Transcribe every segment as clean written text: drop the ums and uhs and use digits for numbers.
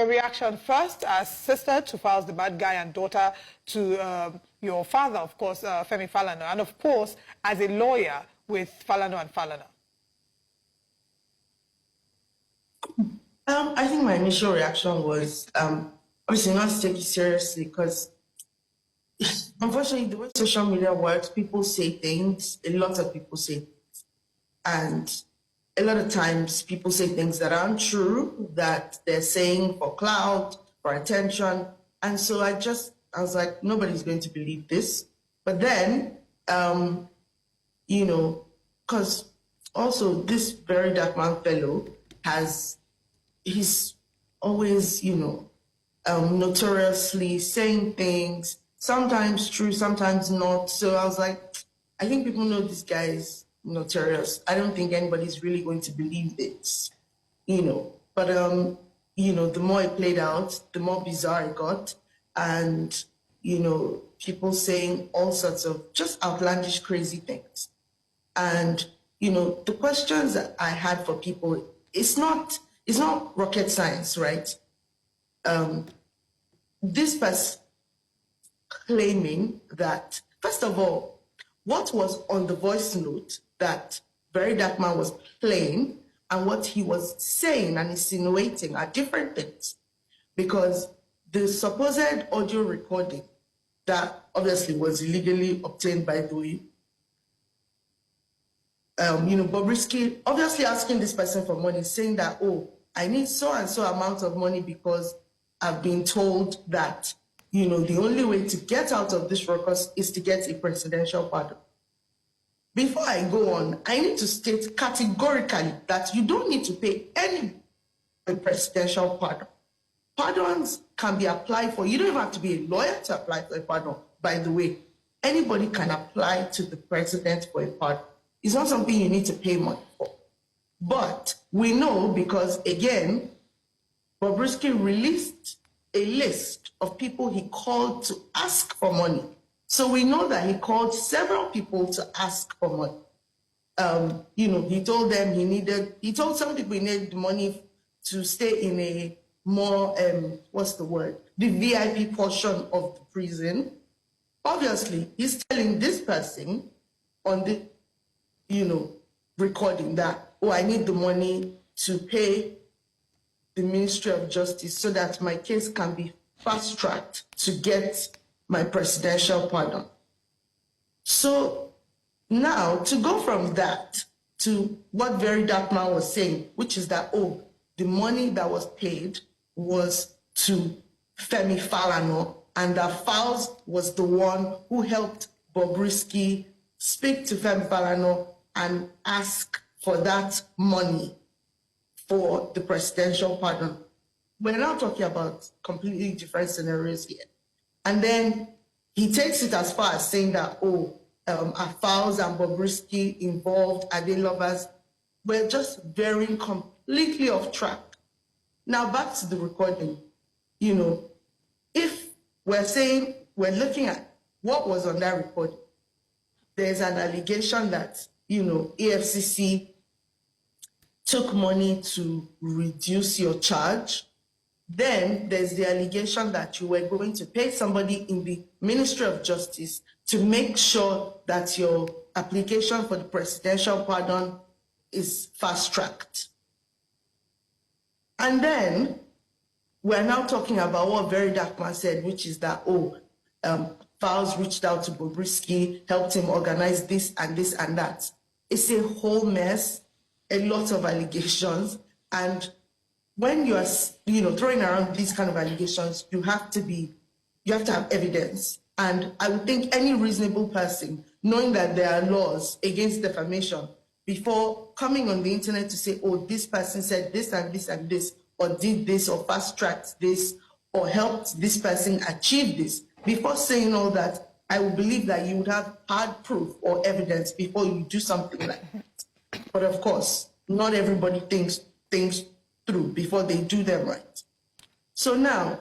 Your reaction first as sister to Falz the bad guy and daughter to your father, of course, Femi Falana, and of course as a lawyer with Falana and Falana. I think my initial reaction was obviously not to take it seriously because unfortunately the way social media works, people say things, a lot of people say things, and a lot of times people say things that aren't true, that they're saying for clout, for attention. And so I was like, nobody's going to believe this. But then, you know, because also this very dark man fellow he's always, you know, notoriously saying things, sometimes true, sometimes not. So I was like, I think people know this guy is notorious. I don't think anybody's really going to believe this, you know. But, you know, the more it played out, the more bizarre it got. And, you know, people saying all sorts of just outlandish, crazy things. And, you know, the questions that I had for people, it's not rocket science, right? This person claiming that, first of all, what was on the voice note that Very Dark Man was playing and what he was saying and insinuating are different things. Because the supposed audio recording that obviously was illegally obtained by the way, you know, Bobrisky obviously asking this person for money, saying that, oh, I need so and so amount of money because I've been told that, you know, the only way to get out of this ruckus is to get a presidential pardon. Before I go on, I need to state categorically that you don't need to pay any presidential pardon. Pardons can be applied for. You don't even have to be a lawyer to apply for a pardon. By the way, anybody can apply to the president for a pardon. It's not something you need to pay money for. But we know because, again, Bobrisky released a list of people he called to ask for money. So we know that he called several people to ask for money. You know, he told them he told some people he needed money to stay in a more, the VIP portion of the prison. Obviously, he's telling this person on the, you know, recording that, oh, I need the money to pay the Ministry of Justice so that my case can be fast-tracked to get my presidential pardon. So now, to go from that to what Very Dark Man was saying, which is that, oh, the money that was paid was to Femi Falana, and that Falz was the one who helped Bobrisky speak to Femi Falana and ask for that money for the presidential pardon. We're now talking about completely different scenarios here. And then he takes it as far as saying that, oh, are Falz and Bobrisky involved? Are they lovers? We're just veering completely off track. Now back to the recording. You know, if we're saying, we're looking at what was on that recording, there's an allegation that, you know, EFCC took money to reduce your charge. Then there's the allegation that you were going to pay somebody in the Ministry of Justice to make sure that your application for the presidential pardon is fast-tracked. And then we're now talking about what Very Dark Man said, which is that, oh, Falz reached out to Bobrisky, helped him organize this and this and that. It's a whole mess, a lot of allegations, and when you are, you know, throwing around these kind of allegations, you have to have evidence. And I would think any reasonable person, knowing that there are laws against defamation, before coming on the internet to say, oh, this person said this and this and this, or did this, or fast-tracked this, or helped this person achieve this, before saying all that, I would believe that you would have hard proof or evidence before you do something like that. But of course, not everybody thinks things through before they do them right. So now,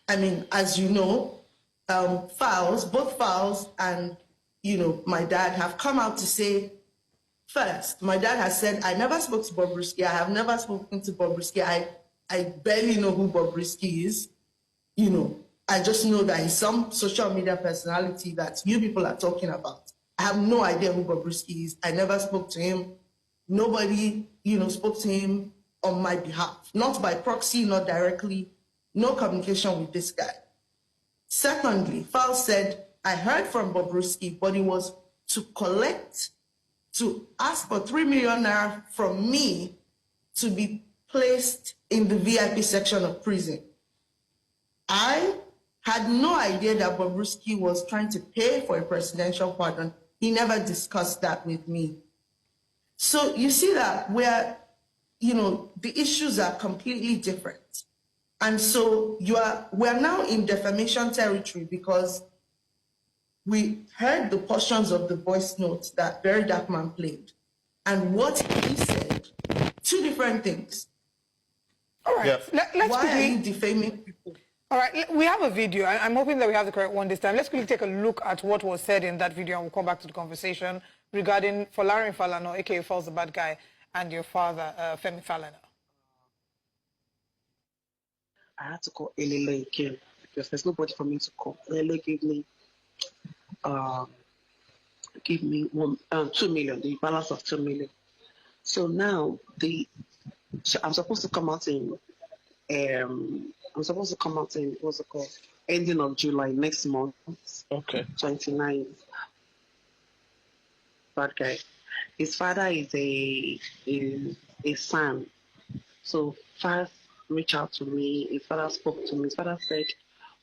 I mean, as you know, both Falz and, you know, my dad have come out to say, first, my dad has said, I never spoke to Bobrisky. I have never spoken to Bobrisky. I barely know who Bobrisky is. You know, I just know that he's some social media personality that you people are talking about. I have no idea who Bobrisky is. I never spoke to him. Nobody, spoke to him on my behalf. Not by proxy, not directly. No communication with this guy. Secondly, Fal said, I heard from Bobrisky, but it was to ask for 3 million naira from me to be placed in the VIP section of prison. I had no idea that Bobrisky was trying to pay for a presidential pardon. He never discussed that with me. So you see that where, the issues are completely different. And so we're now in defamation territory because we heard the portions of the voice notes that Very Dark Man played. And what he said, two different things. All right, let's Why quickly... are you defaming people? All right, we have a video. I'm hoping that we have the correct one this time. Let's quickly take a look at what was said in that video, and we'll come back to the conversation regarding Folarin Falana, aka Falz the Bad Guy, and your father, Femi Falana. I had to call Elele again because there's nobody for me to call. Elele gave me 2 million, the balance of 2 million. So now I'm supposed to come out in what's it called? Ending of July next month. Okay. 29th. Bad guy. His father is a son. So first reached out to me. His father spoke to me. His father said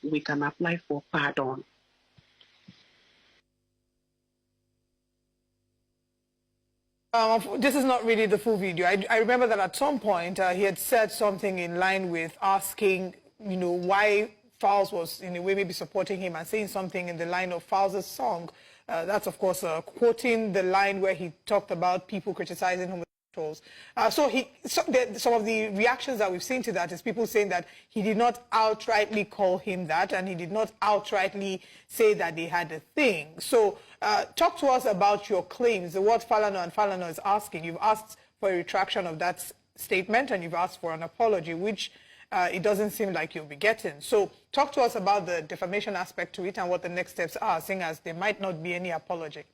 we can apply for pardon. This is not really the full video. I remember that at some point he had said something in line with asking, why Falz was in a way maybe supporting him and saying something in the line of Falz's song. That's, of course, quoting the line where he talked about people criticizing homosexuals. Some of the reactions that we've seen to that is people saying that he did not outrightly call him that, and he did not outrightly say that they had a thing. So talk to us about your claims, what Falana and Falana is asking. You've asked for a retraction of that statement, and you've asked for an apology, which it doesn't seem like you'll be getting. So talk to us about the defamation aspect to it and what the next steps are, seeing as there might not be any apology.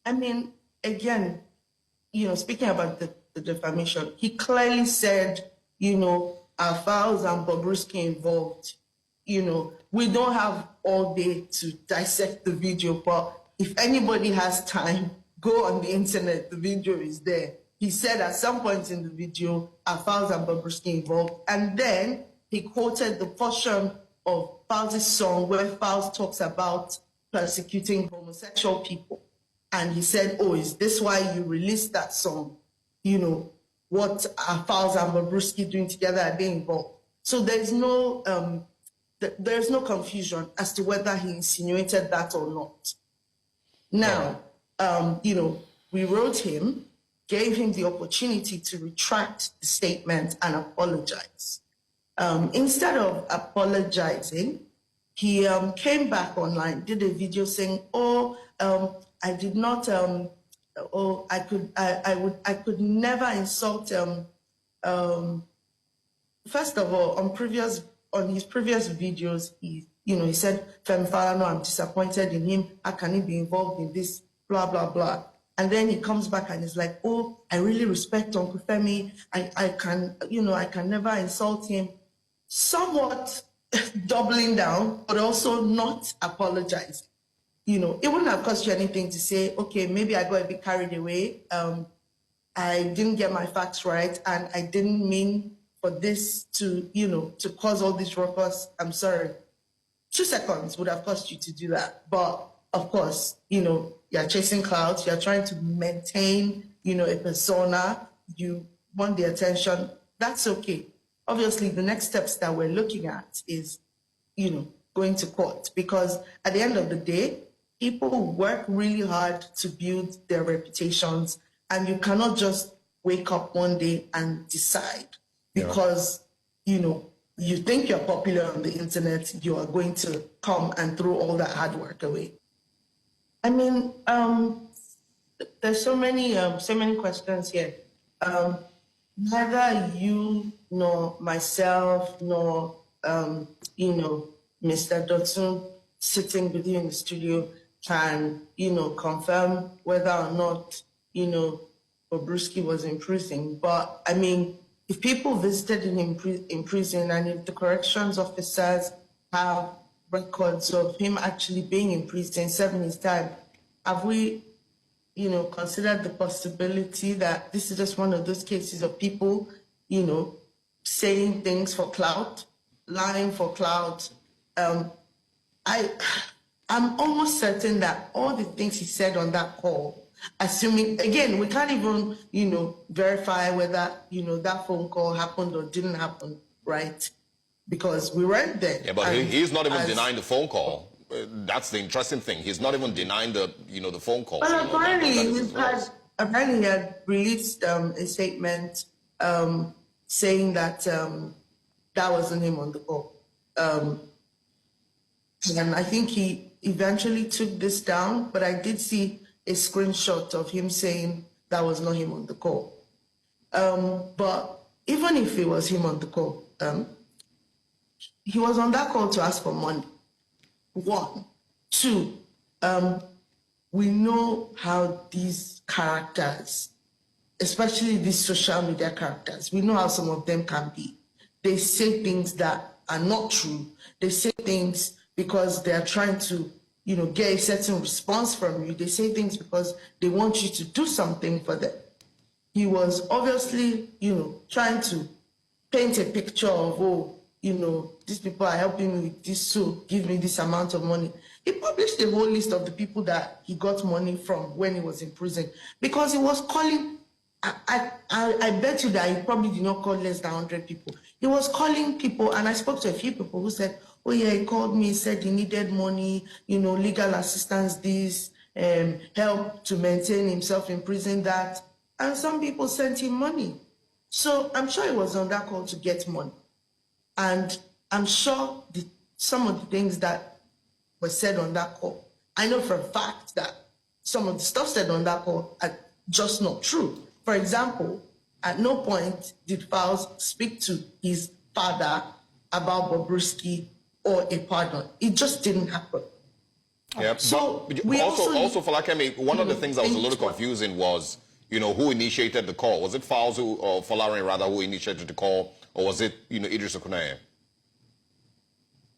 I mean, again, speaking about the defamation, he clearly said, our Falz and Bobrisky involved. We don't have all day to dissect the video, but if anybody has time, go on the internet, the video is there. He said at some point in the video, are Falz and Bobrisky involved? And then he quoted the portion of Falz's song where Falz talks about persecuting homosexual people. And he said, oh, is this why you released that song? What are Falz and Bobrisky doing together? Are they involved? So there's no confusion as to whether he insinuated that or not. Now, we wrote him, gave him the opportunity to retract the statement and apologize. Instead of apologizing, he came back online, did a video saying, I did not, I could never insult, first of all, on his previous videos, he said, Femi Falana, I'm disappointed in him, how can he be involved in this, blah, blah, blah. And then he comes back and is like, oh, I really respect Uncle Femi. I can never insult him. Somewhat doubling down, but also not apologizing. It wouldn't have cost you anything to say, okay, maybe I got a bit carried away. I didn't get my facts right, and I didn't mean for this to cause all this ruckus. I'm sorry. 2 seconds would have cost you to do that. But of course, you're chasing clouds, you're trying to maintain, a persona, you want the attention, that's okay. Obviously, the next steps that we're looking at is, going to court, because at the end of the day, people work really hard to build their reputations, and you cannot just wake up one day and decide because, you think you're popular on the internet, you are going to come and throw all that hard work away. I mean, there's so many questions here. neither you nor myself nor Mr. Dotson sitting with you in the studio can confirm whether or not Bobrisky was in prison. But I mean, if people visited him in prison, and if the corrections officers have records of him actually being in prison, serving his time, have we considered the possibility that this is just one of those cases of people, saying things for clout, lying for clout? I'm almost certain that all the things he said on that call, assuming, again, we can't even, verify whether, that phone call happened or didn't happen, right? Because we weren't there. Yeah, but he's not even denying the phone call. That's the interesting thing. He's not even denying the phone call. Well, apparently he had released a statement saying that that wasn't him on the call. And I think he eventually took this down, but I did see a screenshot of him saying that was not him on the call. But even if it was him on the call, he was on that call to ask for money. One. Two, we know how these characters, especially these social media characters, we know how some of them can be. They say things that are not true. They say things because they are trying to, get a certain response from you. They say things because they want you to do something for them. He was obviously, trying to paint a picture of, these people are helping me with this, so give me this amount of money. He published a whole list of the people that he got money from when he was in prison, because he was calling, I bet you that he probably did not call less than 100 people. He was calling people, and I spoke to a few people who said, oh yeah, he called me, said he needed money, legal assistance, this, help to maintain himself in prison, that, and some people sent him money. So I'm sure he was on that call to get money. And I'm sure some of the things that were said on that call, I know for a fact that some of the stuff said on that call are just not true. For example, at no point did Falz speak to his father about Bobrisky or a pardon. It just didn't happen. Yeah, so but we also Folakemi, one of the things that was a little confusing was, who initiated the call. Was it Falz or Folarin rather who initiated the call, or was it, Idris Okuneye?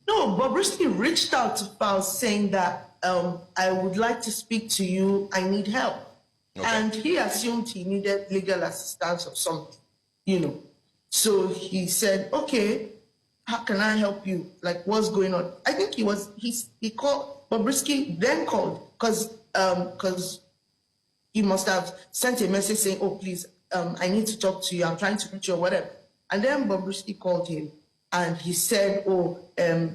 No, Bobrisky reached out to Falz saying that I would like to speak to you, I need help. Okay. And he assumed he needed legal assistance or something, So he said, okay, how can I help you? Like, what's going on? I think he called, Bobrisky then called, because he must have sent a message saying, oh, please, I need to talk to you, I'm trying to reach you or whatever. And then Bobrisky called him and he said, oh,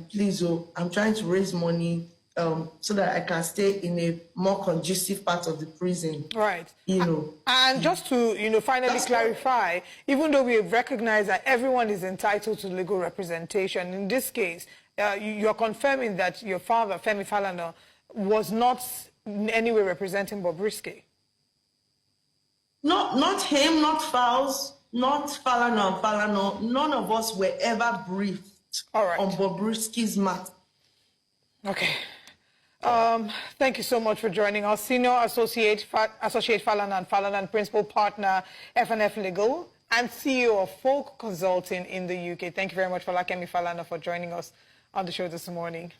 please, I'm trying to raise money so that I can stay in a more conducive part of the prison. Right. And just to, finally clarify, even though we recognize that everyone is entitled to legal representation, in this case, you're confirming that your father, Femi Falana, was not in any way representing Bobrisky. Not him, not Falz, not Falana and Falana. None of us were ever briefed on Bobrisky's matter. Okay. Thank you so much for joining us. Senior Associate Falana and Falana and Principal Partner, F&F Legal, and CEO of Folk Consulting in the UK. Thank you very much, Folakemi Falana, for joining us on the show this morning.